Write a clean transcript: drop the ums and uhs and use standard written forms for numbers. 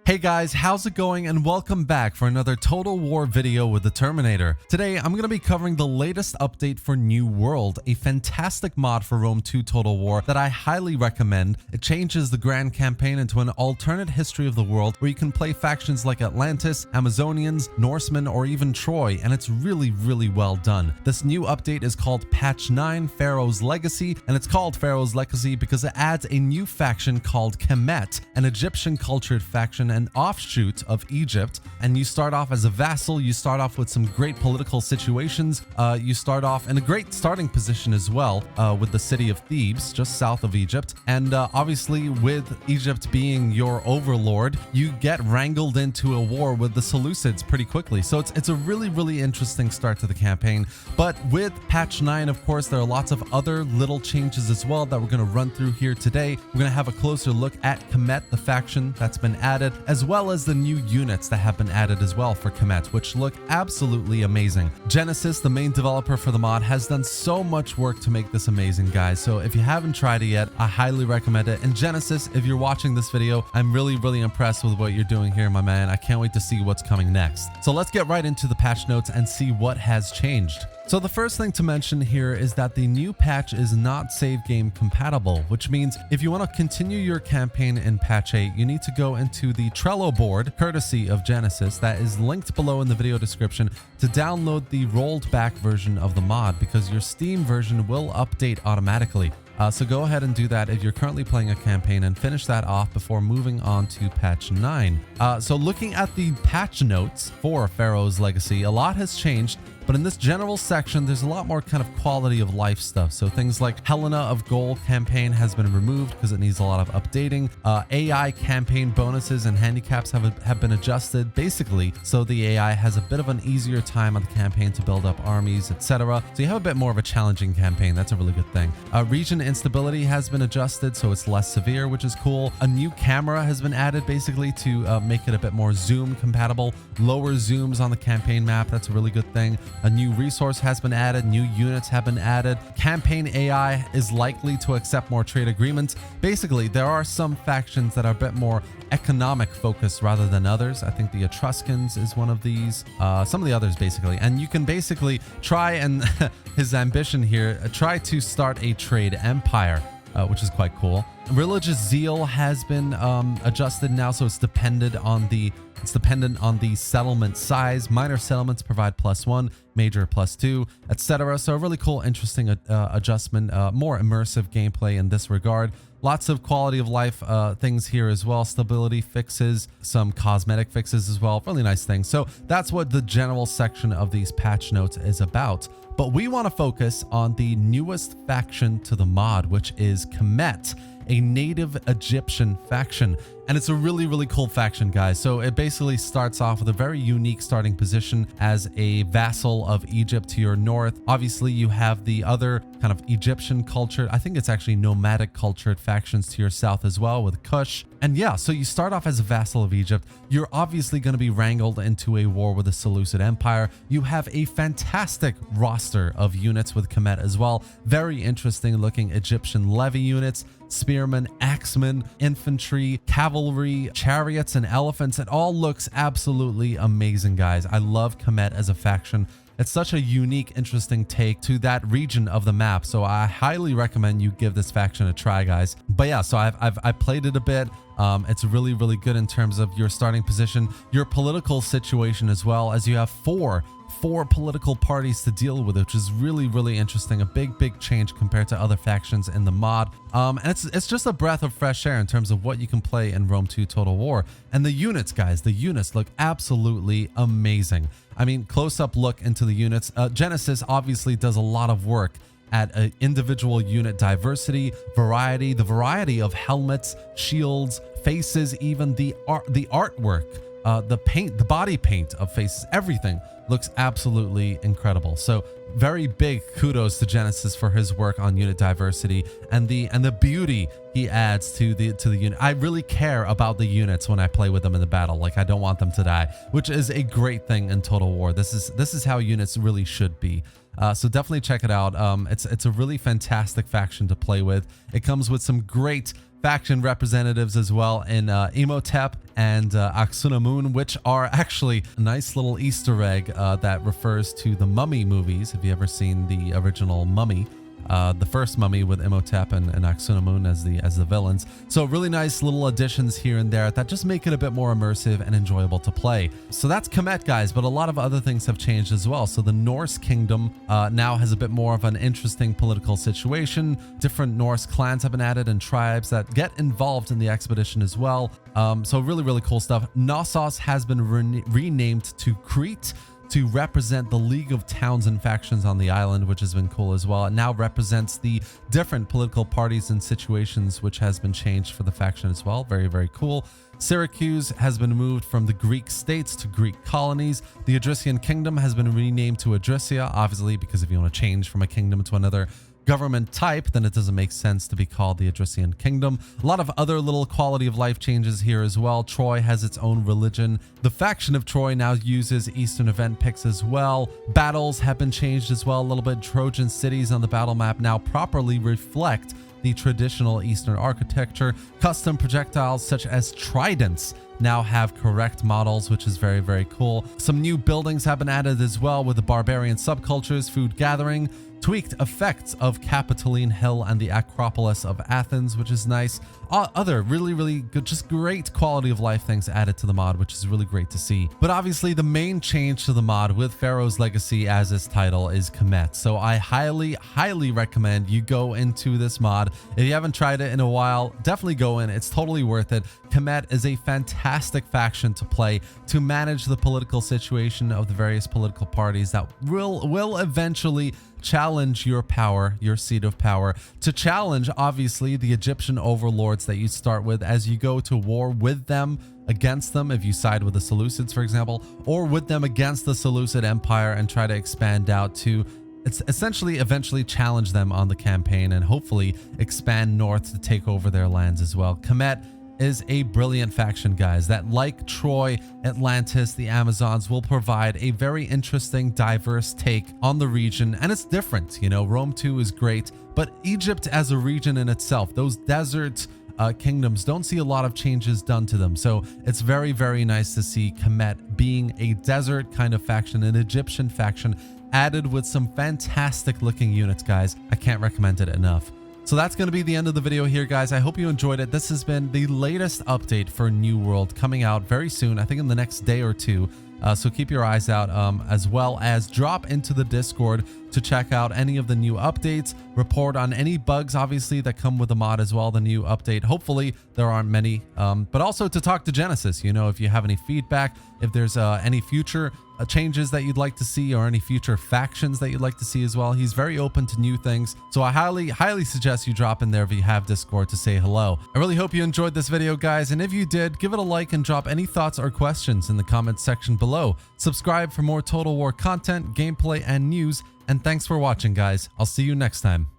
Hey guys, how's it going, and welcome back for another Total War video with the Terminator. Today I'm going to be covering the latest update for New World, a fantastic mod for Rome 2 Total War that I highly recommend. It changes the grand campaign into an alternate history of the world where you can play factions like Atlantis, Amazonians, Norsemen, or even Troy, and it's really well done. This new update is called Patch 9 Pharaoh's Legacy, and it's called Pharaoh's Legacy because it adds a new faction called Kemet, an Egyptian cultured faction, an offshoot of Egypt, and you start off as a vassal. You start off with some great political situations. You start off in a great starting position as well, with the city of Thebes, just south of Egypt. And obviously, with Egypt being your overlord, you get wrangled into a war with the Seleucids pretty quickly. So it's a really interesting start to the campaign. But with Patch 9, of course, there are lots of other little changes as well that we're going to run through here today. We're going to have a closer look at Kemet, the faction that's been added, as well as the new units that have been added as well for Kemet, which look absolutely amazing. Genesis, the main developer for the mod, has done so much work to make this amazing, guys. So if you haven't tried it yet, I highly recommend it. And Genesis, if you're watching this video, I'm really impressed with what you're doing here, my man. I can't wait to see what's coming next. So let's get right into the patch notes and see what has changed. So the first thing to mention here is that the new patch is not save game compatible, which means if you want to continue your campaign in patch 8, you need to go into the Trello board, courtesy of Genesis, that is linked below in the video description, to download the rolled back version of the mod, because your Steam version will update automatically. So go ahead and do that if you're currently playing a campaign, and finish that off before moving on to patch 9. So looking at the patch notes for Pharaoh's Legacy, a lot has changed. But in this general section, there's a lot more kind of quality of life stuff. So things like Helena of Gold campaign has been removed because it needs a lot of updating. AI campaign bonuses and handicaps have been adjusted, basically, so the AI has a bit of an easier time on the campaign to build up armies, etc. So you have a bit more of a challenging campaign. That's a really good thing. Region instability has been adjusted, so it's less severe, which is cool. A new camera has been added, basically, to make it a bit more zoom compatible. Lower zooms on the campaign map. That's a really good thing. A new resource has been added, new units have been added. Campaign AI is likely to accept more trade agreements. Basically, there are some factions that are a bit more economic focused rather than others. I think the Etruscans is one of these, some of the others basically. And you can basically try and, his ambition here, try to start a trade empire, which is quite cool. Religious zeal has been adjusted now, so it's dependent on the settlement size. Minor settlements provide +1, major +2, etc. So a really cool, interesting adjustment, more immersive gameplay in this regard. Lots of quality of life things here as well. Stability fixes, some cosmetic fixes as well. Really nice things. So that's what the general section of these patch notes is about. But we want to focus on the newest faction to the mod, which is Kemet, a native Egyptian faction. And it's a really cool faction, guys. So it basically starts off with a very unique starting position as a vassal of Egypt to your north. Obviously, you have the other kind of Egyptian cultured, I think it's actually nomadic cultured factions to your south as well, with Kush. And yeah, so you start off as a vassal of Egypt. You're obviously going to be wrangled into a war with the Seleucid Empire. You have a fantastic roster of units with Kemet as well. Very interesting looking Egyptian levy units, spearmen, axemen, infantry, cavalry, chariots, and elephants. It all looks absolutely amazing, guys. I love Kemet as a faction. It's such a unique, interesting take to that region of the map. So I highly recommend you give this faction a try, guys. But yeah, so I've played it a bit. It's really good in terms of your starting position, your political situation, as well as you have four political parties to deal with, which is really interesting. A big change compared to other factions in the mod. And it's just a breath of fresh air in terms of what you can play in Rome 2 Total War. And the units, guys, the units look absolutely amazing. I mean, close-up look into the units. Genesis obviously does a lot of work at individual unit diversity, variety, the variety of helmets, shields, faces, even the artwork, the paint, the body paint of faces, everything looks absolutely incredible. So very big kudos to Genesis for his work on unit diversity and the beauty he adds to the unit. I really care about the units when I play with them in the battle. Like, I don't want them to die, which is a great thing in Total War. This is how units really should be. So definitely check it out. It's a really fantastic faction to play with. It comes with some great faction representatives as well in Imhotep and Aksunamun, which are actually a nice little Easter egg that refers to the Mummy movies. Have you ever seen the original Mummy? The first Mummy with Imhotep and Aksunamun as the villains. So really nice little additions here and there that just make it a bit more immersive and enjoyable to play. So that's Kemet, guys, but a lot of other things have changed as well. So the Norse kingdom now has a bit more of an interesting political situation. Different Norse clans have been added and tribes that get involved in the expedition as well. So really cool stuff. Knossos has been renamed to Crete to represent the League of Towns and Factions on the island, which has been cool as well. It now represents the different political parties and situations, which has been changed for the faction as well. Very cool. Syracuse has been moved from the Greek states to Greek colonies. The Adrician Kingdom has been renamed to Adricia, obviously, because if you want to change from a kingdom to another government type, then it doesn't make sense to be called the Adrician Kingdom. A lot of other little quality of life changes here as well. Troy has its own religion. The faction of Troy now uses Eastern event picks as well. Battles have been changed as well a little bit. Trojan cities on the battle map now properly reflect the traditional Eastern architecture. Custom projectiles such as tridents now have correct models, which is very cool. Some new buildings have been added as well with the barbarian subcultures, food gathering, tweaked effects of Capitoline Hill and the Acropolis of Athens, which is nice. Other really good, just great quality of life things added to the mod, which is really great to see. But obviously the main change to the mod with Pharaoh's Legacy as its title is Kemet. So I highly recommend you go into this mod. If you haven't tried it in a while, definitely go in. It's totally worth it. Kemet is a fantastic faction to play to manage the political situation of the various political parties that will eventually challenge your power, your seat of power, to challenge obviously the Egyptian overlords that you start with as you go to war with them, against them if you side with the Seleucids, for example, or with them against the Seleucid Empire and try to expand out to essentially eventually challenge them on the campaign and hopefully expand north to take over their lands as well. Kemet is a brilliant faction, guys, that like Troy, Atlantis, the Amazons will provide a very interesting, diverse take on the region. And it's different, you know, Rome 2 is great, but Egypt as a region in itself, those desert kingdoms don't see a lot of changes done to them. So it's very nice to see Kemet being a desert kind of faction, an Egyptian faction added with some fantastic looking units, guys. I can't recommend it enough. So that's going to be the end of the video here, guys. I hope you enjoyed it. This has been the latest update for New World coming out very soon, I think in the next day or two. So keep your eyes out, as well as drop into the Discord to check out any of the new updates, report on any bugs, obviously, that come with the mod as well, the new update. Hopefully there aren't many, but also to talk to Genesis, you know, if you have any feedback, if there's any future changes that you'd like to see or any future factions that you'd like to see as well. He's very open to new things. So I highly suggest you drop in there if you have Discord to say hello. I really hope you enjoyed this video, guys. And if you did, give it a like and drop any thoughts or questions in the comments section below. Subscribe for more Total War content, gameplay, and news. And thanks for watching, guys. I'll see you next time.